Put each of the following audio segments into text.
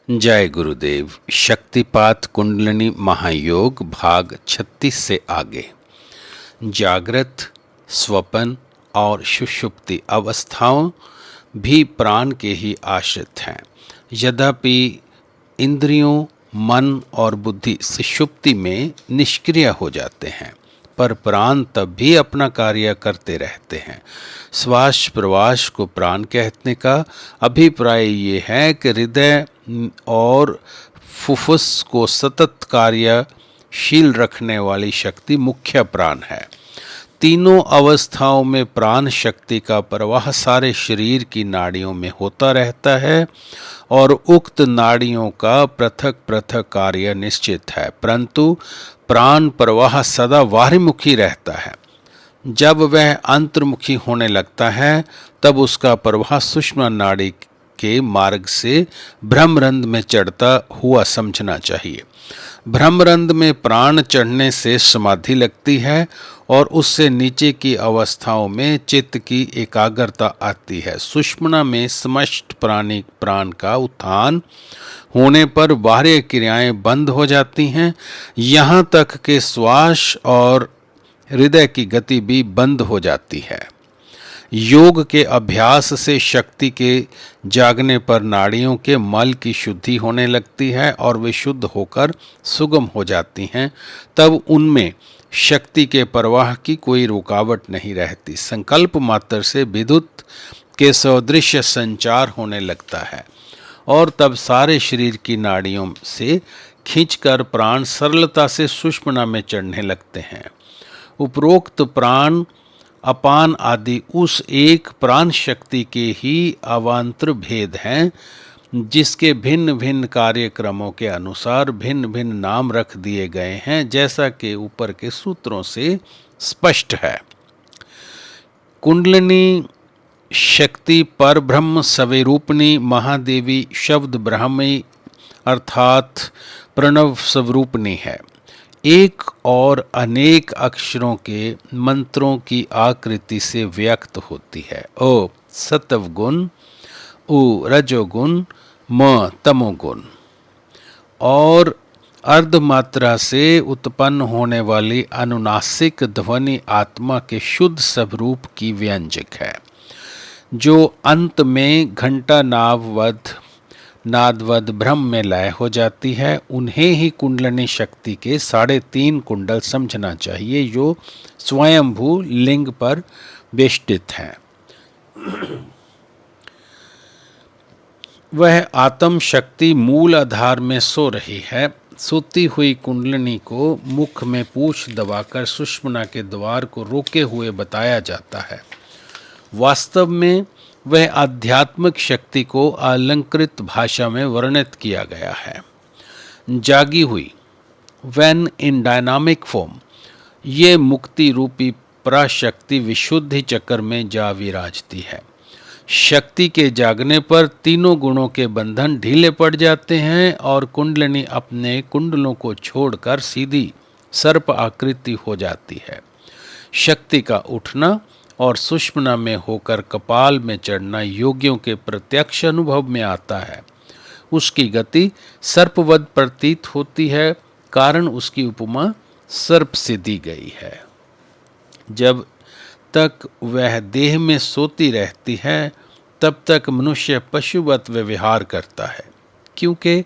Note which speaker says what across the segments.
Speaker 1: जय गुरुदेव। शक्तिपात कुंडलिनी महायोग भाग 36 से आगे। जागृत, स्वप्न और सुषुप्ति अवस्थाओं भी प्राण के ही आश्रित हैं। यद्यपि इंद्रियों, मन और बुद्धि सुषुप्ति में निष्क्रिय हो जाते हैं, पर प्राण तब भी अपना कार्य करते रहते हैं। श्वास प्रवास को प्राण कहने का अभिप्राय ये है कि हृदय और फुफ्फुस को सतत कार्यशील रखने वाली शक्ति मुख्य प्राण है। तीनों अवस्थाओं में प्राण शक्ति का प्रवाह सारे शरीर की नाड़ियों में होता रहता है और उक्त नाड़ियों का पृथक पृथक कार्य निश्चित है, परंतु प्राण प्रवाह सदा बाहरीमुखी रहता है। जब वह अंतर्मुखी होने लगता है तब उसका प्रवाह सूक्ष्म नाड़ी के मार्ग से ब्रह्मरंध्र में चढ़ता हुआ समझना चाहिए। ब्रह्मरंध्र में प्राण चढ़ने से समाधि लगती है और उससे नीचे की अवस्थाओं में चित्त की एकाग्रता आती है। सुषुम्ना में समस्त प्राण का उत्थान होने पर बाह्य क्रियाएं बंद हो जाती हैं, यहाँ तक कि श्वास और हृदय की गति भी बंद हो जाती है। योग के अभ्यास से शक्ति के जागने पर नाड़ियों के मल की शुद्धि होने लगती है और वे शुद्ध होकर सुगम हो जाती हैं। तब उनमें शक्ति के प्रवाह की कोई रुकावट नहीं रहती। संकल्प मात्र से विद्युत के सदृश संचार होने लगता है और तब सारे शरीर की नाड़ियों से खींचकर प्राण सरलता से सुषुम्ना में चढ़ने लगते हैं। उपरोक्त प्राण, अपान आदि उस एक प्राण शक्ति के ही अवान्तर भेद हैं, जिसके भिन्न भिन्न कार्यक्रमों के अनुसार भिन्न भिन्न नाम रख दिए गए हैं, जैसा कि ऊपर के सूत्रों से स्पष्ट है। कुंडलिनी शक्ति परब्रह्म स्वरूपिणी महादेवी शब्द ब्राह्मी अर्थात प्रणव स्वरूपिणी है। एक और अनेक अक्षरों के मंत्रों की आकृति से व्यक्त होती है। ओ सत्वगुण, उ रजोगुण, म तमोगुण और अर्धमात्रा से उत्पन्न होने वाली अनुनासिक ध्वनि आत्मा के शुद्ध स्वरूप की व्यंजक है, जो अंत में घंटा नादवद ब्रह्म में लय हो जाती है। उन्हें ही कुंडलिनी शक्ति के 3.5 कुंडल समझना चाहिए, जो स्वयंभू लिंग पर बेष्टित हैं। वह आत्म शक्ति मूल आधार में सो रही है। सोती हुई कुंडलिनी को मुख में पूंछ दबाकर सुषुम्ना के द्वार को रोके हुए बताया जाता है। वास्तव में वह आध्यात्मिक शक्ति को अलंकृत भाषा में वर्णित किया गया है। जागी हुई, व्हेन इन डायनामिक फॉर्म, ये मुक्ति रूपी पराशक्ति विशुद्धि चक्र में जा विराजती है। शक्ति के जागने पर तीनों गुणों के बंधन ढीले पड़ जाते हैं और कुंडलिनी अपने कुंडलों को छोड़कर सीधी सर्प आकृति हो जाती है। शक्ति का उठना और सुषुम्ना में होकर कपाल में चढ़ना योगियों के प्रत्यक्ष अनुभव में आता है। उसकी गति सर्पवद प्रतीत होती है, कारण उसकी उपमा सर्प से दी गई है। जब तक वह देह में सोती रहती है तब तक मनुष्य पशुवत व्यवहार करता है, क्योंकि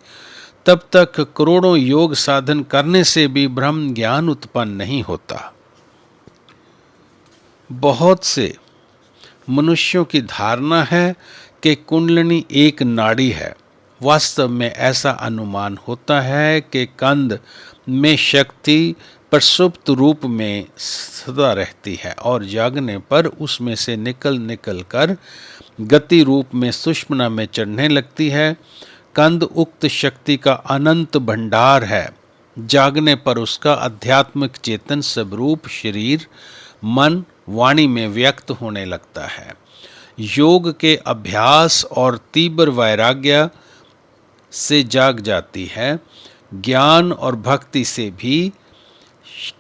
Speaker 1: तब तक करोड़ों योग साधन करने से भी ब्रह्म ज्ञान उत्पन्न नहीं होता। बहुत से मनुष्यों की धारणा है कि कुंडलिनी एक नाड़ी है। वास्तव में ऐसा अनुमान होता है कि कंद में शक्ति प्रसुप्त रूप में सदा रहती है और जागने पर उसमें से निकल कर गति रूप में सुषुम्ना में चढ़ने लगती है। कंद उक्त शक्ति का अनंत भंडार है। जागने पर उसका आध्यात्मिक चेतन स्वरूप शरीर, मन, वाणी में व्यक्त होने लगता है। योग के अभ्यास और तीव्र वैराग्य से जाग जाती है। ज्ञान और भक्ति से भी,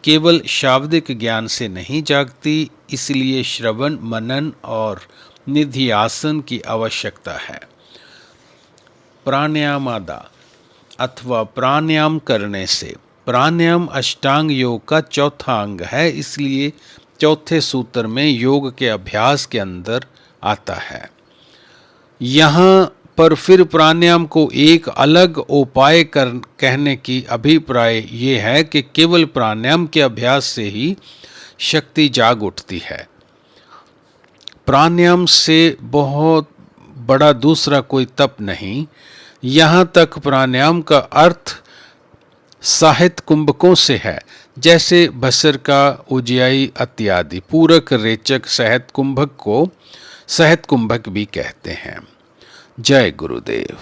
Speaker 1: केवल शाब्दिक ज्ञान से नहीं जागती, इसलिए श्रवण, मनन और निधिध्यासन की आवश्यकता है। प्राणायामादा अथवा प्राणायाम करने से। प्राणायाम अष्टांग योग का चौथा अंग है, इसलिए चौथे सूत्र में योग के अभ्यास के अंदर आता है। यहाँ पर फिर प्राणायाम को एक अलग उपाय कहने की अभिप्राय ये है कि केवल प्राणायाम के अभ्यास से ही शक्ति जाग उठती है। प्राणायाम से बहुत बड़ा दूसरा कोई तप नहीं। यहाँ तक प्राणायाम का अर्थ साहित्य कुंभकों से है, जैसे भस्त्रिका, उजियाई इत्यादि। पूरक रेचक साहित्य कुंभक को साहित्य कुंभक भी कहते हैं। जय गुरुदेव।